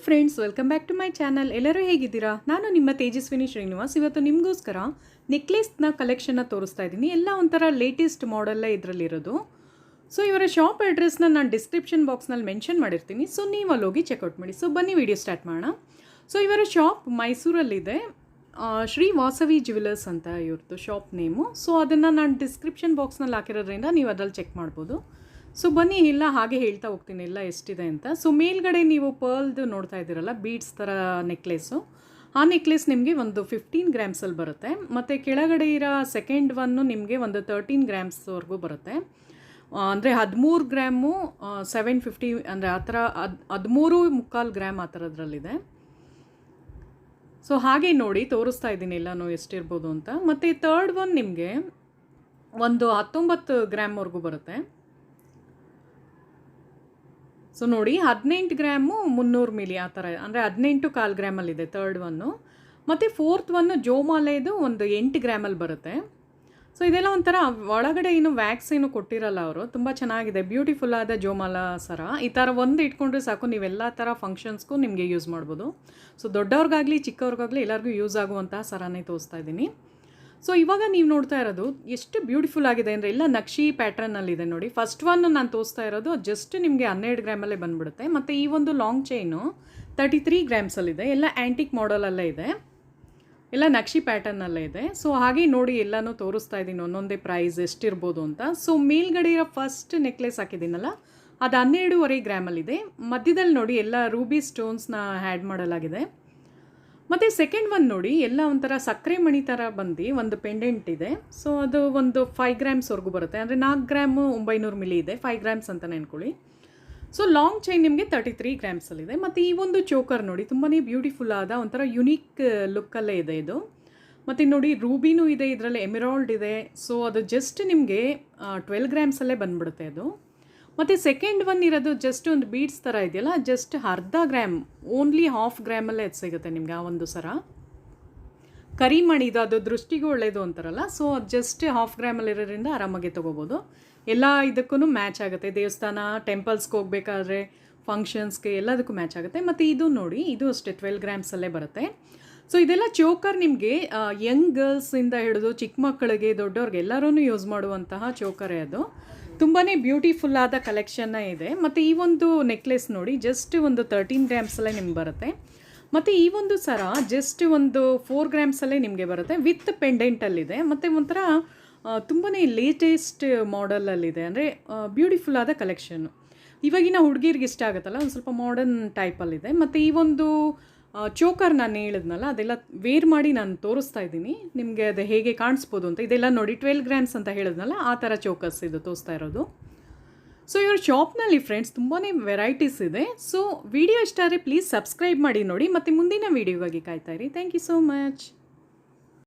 Friends, welcome back to my channel. ಎಲ್ಲರೂ ಹೇಗಿದ್ದೀರಾ? ನಾನು ನಿಮ್ಮ ತೇಜಸ್ವಿನಿ ಶ್ರೀನಿವಾಸ್. ಇವತ್ತು ನಿಮಗೋಸ್ಕರ ನೆಕ್ಲೆಸ್ನ ಕಲೆಕ್ಷನ್ನ ತೋರಿಸ್ತಾ ಇದ್ದೀನಿ. ಎಲ್ಲ ಒಂಥರ ಲೇಟೆಸ್ಟ್ ಮಾಡೆಲ್ಲೇ ಇದರಲ್ಲಿರೋದು. ಸೊ ಇವರ ಶಾಪ್ ಅಡ್ರೆಸ್ನ ನಾನು ಡಿಸ್ಕ್ರಿಪ್ಷನ್ ಬಾಕ್ಸ್ನಲ್ಲಿ ಮೆನ್ಷನ್ ಮಾಡಿರ್ತೀನಿ. ಸೊ ನೀವು ಅಲ್ಲಿ ಹೋಗಿ ಚೆಕ್ಔಟ್ ಮಾಡಿ. ಸೊ ಬನ್ನಿ ವಿಡಿಯೋ ಸ್ಟಾರ್ಟ್ ಮಾಡೋಣ. ಸೊ ಇವರ ಶಾಪ್ ಮೈಸೂರಲ್ಲಿದೆ. ಶ್ರೀ ವಾಸವಿ ಜ್ಯುವೆಲರ್ಸ್ ಅಂತ ಇವ್ರದ್ದು ಶಾಪ್ ನೇಮು. ಸೊ ಅದನ್ನು ನಾನು ಡಿಸ್ಕ್ರಿಪ್ಷನ್ ಬಾಕ್ಸ್ನಲ್ಲಿ ಹಾಕಿರೋದ್ರಿಂದ ನೀವು ಅದ್ರಲ್ಲಿ ಚೆಕ್ ಮಾಡ್ಬೋದು. ಸೊ ಬನ್ನಿ, ಇಲ್ಲ ಹಾಗೆ ಹೇಳ್ತಾ ಹೋಗ್ತೀನಿ ಎಲ್ಲ ಎಷ್ಟಿದೆ ಅಂತ. ಸೊ ಮೇಲ್ಗಡೆ ನೀವು ಪರ್ಲ್ದು ನೋಡ್ತಾ ಇದ್ದೀರಲ್ಲ, ಬೀಡ್ಸ್ ಥರ ನೆಕ್ಲೆಸ್ಸು, ಆ ನೆಕ್ಲೆಸ್ ನಿಮಗೆ ಒಂದು 15 ಗ್ರಾಮ್ಸಲ್ಲಿ ಬರುತ್ತೆ. ಮತ್ತು ಕೆಳಗಡೆ ಇರೋ ಸೆಕೆಂಡ್ ಒನ್ನು ನಿಮಗೆ ಒಂದು 13 ಗ್ರಾಮ್ಸ್ವರೆಗೂ ಬರುತ್ತೆ. ಅಂದರೆ 13 ಗ್ರಾಮು 750, ಅಂದರೆ ಆ ಥರ 13.25 ಗ್ರಾಮ್ ಆ ಥರದ್ರಲ್ಲಿದೆ. ಸೊ ಹಾಗೆ ನೋಡಿ ತೋರಿಸ್ತಾ ಇದ್ದೀನಿ ಎಲ್ಲನೂ ಎಷ್ಟಿರ್ಬೋದು ಅಂತ. ಮತ್ತು ಥರ್ಡ್ ಒನ್ ನಿಮಗೆ ಒಂದು 19 ಗ್ರಾಮ್ವರೆಗೂ ಬರುತ್ತೆ. ಸೊ ನೋಡಿ 18 ಗ್ರಾಮು 300 ಮಿಲಿ ಆ ಥರ, ಅಂದರೆ 18.25 ಗ್ರಾಮಲ್ಲಿದೆ ಥರ್ಡ್ ಒನ್ನು. ಮತ್ತು ಫೋರ್ತ್ ಒನ್ನು ಜೋಮಾಲೆದು ಒಂದು 8 ಗ್ರಾಮಲ್ಲಿ ಬರುತ್ತೆ. ಸೊ ಇದೆಲ್ಲ ಒಂಥರ ಒಳಗಡೆ ಏನು ವ್ಯಾಕ್ಸ್ ಏನು ಕೊಟ್ಟಿರಲ್ಲ ಅವರು. ತುಂಬ ಚೆನ್ನಾಗಿದೆ, ಬ್ಯೂಟಿಫುಲ್ ಆದ ಜೋಮಾಲ ಸರ. ಈ ಥರ ಒಂದು ಇಟ್ಕೊಂಡ್ರೆ ಸಾಕು, ನೀವೆಲ್ಲ ಥರ ಫಂಕ್ಷನ್ಸ್ಗೂ ನಿಮಗೆ ಯೂಸ್ ಮಾಡ್ಬೋದು. ಸೊ ದೊಡ್ಡವ್ರಿಗಾಗಲಿ ಚಿಕ್ಕವ್ರಿಗಾಗಲಿ ಎಲ್ಲರಿಗೂ ಯೂಸ್ ಆಗುವಂತಹ ಸರನೇ ತೋರಿಸ್ತಾ ಇದ್ದೀನಿ. ಸೊ ಇವಾಗ ನೀವು ನೋಡ್ತಾ ಇರೋದು ಎಷ್ಟು ಬ್ಯೂಟಿಫುಲ್ ಆಗಿದೆ ಅಂದರೆ ಎಲ್ಲ ನಕ್ಷಿ ಪ್ಯಾಟ್ರನ್ನಲ್ಲಿದೆ ನೋಡಿ. ಫಸ್ಟ್ ಒನ್ ನಾನು ತೋರಿಸ್ತಾ ಇರೋದು ಜಸ್ಟ್ ನಿಮಗೆ 12 ಗ್ರಾಮಲ್ಲೇ ಬಂದುಬಿಡುತ್ತೆ. ಮತ್ತು ಈ ಒಂದು ಲಾಂಗ್ ಚೈನು 33 ಗ್ರಾಮ್ಸಲ್ಲಿದೆ. ಎಲ್ಲ ಆ್ಯಂಟಿಕ್ ಮಾಡಲಲ್ಲೇ ಇದೆ, ಎಲ್ಲ ನಕ್ಷಿ ಪ್ಯಾಟರ್ನಲ್ಲೇ ಇದೆ. ಸೊ ಹಾಗೆ ನೋಡಿ ಎಲ್ಲನೂ ತೋರಿಸ್ತಾ ಇದ್ದೀನಿ ಒಂದೊಂದೇ ಪ್ರೈಸ್ ಎಷ್ಟಿರ್ಬೋದು ಅಂತ. ಸೊ ಮೇಲ್ಗಡೆ ಇರೋ ಫಸ್ಟ್ ನೆಕ್ಲೆಸ್ ಹಾಕಿದ್ದೀನಲ್ಲ, ಅದು 12.5 ಗ್ರಾಮಲ್ಲಿದೆ. ಮಧ್ಯದಲ್ಲಿ ನೋಡಿ ಎಲ್ಲ ರೂಬಿ ಸ್ಟೋನ್ಸ್ನ ಆ್ಯಡ್ ಮಾಡಲಾಗಿದೆ. ಮತ್ತು ಸೆಕೆಂಡ್ ಒನ್ ನೋಡಿ ಎಲ್ಲ ಒಂಥರ ಸಕ್ಕರೆ ಮಣಿ ಥರ ಬಂದು ಒಂದು ಪೆಂಡೆಂಟ್ ಇದೆ. ಸೊ ಅದು ಒಂದು 5 ಗ್ರಾಮ್ಸ್ವರೆಗೂ ಬರುತ್ತೆ. ಅಂದರೆ 4 ಗ್ರಾಮು 900 ಮಿಲಿ ಇದೆ, 5 ಗ್ರಾಮ್ಸ್ ಅಂತ ನೆನ್ಕೊಳ್ಳಿ. ಸೊ ಲಾಂಗ್ ಚೈನ್ ನಿಮಗೆ 33 ಗ್ರಾಮ್ಸಲ್ಲಿದೆ. ಮತ್ತು ಈ ಒಂದು ಚೋಕರ್ ನೋಡಿ ತುಂಬಾ ಬ್ಯೂಟಿಫುಲ್ ಆದ ಒಂಥರ ಯುನೀಕ್ ಲುಕ್ಕಲ್ಲೇ ಇದೆ ಇದು. ಮತ್ತು ನೋಡಿ ರೂಬಿನೂ ಇದೆ, ಇದರಲ್ಲಿ ಎಮಿರಾಲ್ಡ್ ಇದೆ. ಸೊ ಅದು ಜಸ್ಟ್ ನಿಮಗೆ 12 ಗ್ರಾಮ್ಸಲ್ಲೇ ಬಂದುಬಿಡುತ್ತೆ ಅದು. ಮತ್ತು ಸೆಕೆಂಡ್ ಒನ್ ಇರೋದು ಜಸ್ಟ್ ಒಂದು ಬೀಡ್ಸ್ ಥರ ಇದೆಯಲ್ಲ, ಜಸ್ಟ್ ಅರ್ಧ ಗ್ರಾಮ್, ಓನ್ಲಿ 1/2 ಗ್ರಾಮಲ್ಲೇ ಅದು ಸಿಗುತ್ತೆ ನಿಮಗೆ ಆ ಒಂದು ಸರ. ಕರಿಮಣಿ ಇದು, ಅದು ದೃಷ್ಟಿಗೂ ಒಳ್ಳೆಯದು ಅಂತಾರಲ್ಲ. ಸೊ ಅದು ಜಸ್ಟ್ 1/2 ಗ್ರಾಮಲ್ಲಿರೋದ್ರಿಂದ ಆರಾಮಾಗಿ ತೊಗೋಬೋದು. ಎಲ್ಲ ಇದಕ್ಕೂ ಮ್ಯಾಚ್ ಆಗುತ್ತೆ. ದೇವಸ್ಥಾನ, ಟೆಂಪಲ್ಸ್ಗೆ ಹೋಗ್ಬೇಕಾದ್ರೆ, ಫಂಕ್ಷನ್ಸ್ಗೆ ಎಲ್ಲದಕ್ಕೂ ಮ್ಯಾಚ್ ಆಗುತ್ತೆ. ಮತ್ತು ಇದು ನೋಡಿ, ಇದು ಅಷ್ಟೇ 12 ಗ್ರಾಮ್ಸಲ್ಲೇ ಬರುತ್ತೆ. ಸೊ ಇದೆಲ್ಲ ಚೋಕರ್ ನಿಮಗೆ ಯಂಗ್ ಗರ್ಲ್ಸಿಂದ ಹಿಡಿದು ಚಿಕ್ಕ ಮಕ್ಕಳಿಗೆ, ದೊಡ್ಡವ್ರಿಗೆ ಎಲ್ಲರೂ ಯೂಸ್ ಮಾಡುವಂತಹ ಚೋಕರೇ ಅದು. ತುಂಬಾ ಬ್ಯೂಟಿಫುಲ್ ಆದ ಕಲೆಕ್ಷನ್ನ ಇದೆ. ಮತ್ತು ಈ ಒಂದು ನೆಕ್ಲೆಸ್ ನೋಡಿ ಜಸ್ಟ್ ಒಂದು 13 ಗ್ರಾಮ್ಸಲ್ಲೇ ನಿಮ್ಗೆ ಬರುತ್ತೆ. ಮತ್ತು ಈ ಒಂದು ಸರ ಜಸ್ಟ್ ಒಂದು 4 ಗ್ರಾಮ್ಸಲ್ಲೇ ನಿಮಗೆ ಬರುತ್ತೆ, ವಿತ್ ಪೆಂಡೆಂಟಲ್ಲಿದೆ. ಮತ್ತು ಒಂಥರ ತುಂಬಾ ಲೇಟೆಸ್ಟ್ ಮಾಡಲಲ್ಲಿದೆ, ಅಂದರೆ ಬ್ಯೂಟಿಫುಲ್ ಆದ ಕಲೆಕ್ಷನ್ನು. ಇವಾಗಿನ ಹುಡುಗಿರಿಗೆ ಇಷ್ಟ ಆಗುತ್ತಲ್ಲ, ಒಂದು ಸ್ವಲ್ಪ ಮಾಡರ್ನ್ ಟೈಪಲ್ಲಿದೆ. ಮತ್ತು ಈ ಒಂದು ಚೋಕರ್ ನಾನು ಹೇಳಿದ್ನಲ್ಲ, ಅದೆಲ್ಲ ವೇರ್ ಮಾಡಿ ನಾನು ತೋರಿಸ್ತಾ ಇದ್ದೀನಿ ನಿಮಗೆ, ಅದು ಹೇಗೆ ಕಾಣಿಸ್ಬೋದು ಅಂತ. ಇದೆಲ್ಲ ನೋಡಿ 12 ಗ್ರಾಮ್ಸ್ ಅಂತ ಹೇಳಿದ್ನಲ್ಲ, ಆ ಥರ ಚೋಕರ್ಸ್ ಇದು ತೋರಿಸ್ತಾ ಇರೋದು. ಸೊ ಇವ್ರ ಶಾಪ್ನಲ್ಲಿ ಫ್ರೆಂಡ್ಸ್ ತುಂಬಾ ವೆರೈಟೀಸ್ ಇದೆ. ಸೊ ವಿಡಿಯೋ ಇಷ್ಟ ಆದರೆ ಪ್ಲೀಸ್ ಸಬ್ಸ್ಕ್ರೈಬ್ ಮಾಡಿ ನೋಡಿ, ಮತ್ತು ಮುಂದಿನ ವೀಡಿಯೋಗಾಗಿ ಕಾಯ್ತಾ ಇರಿ. Thank you so much.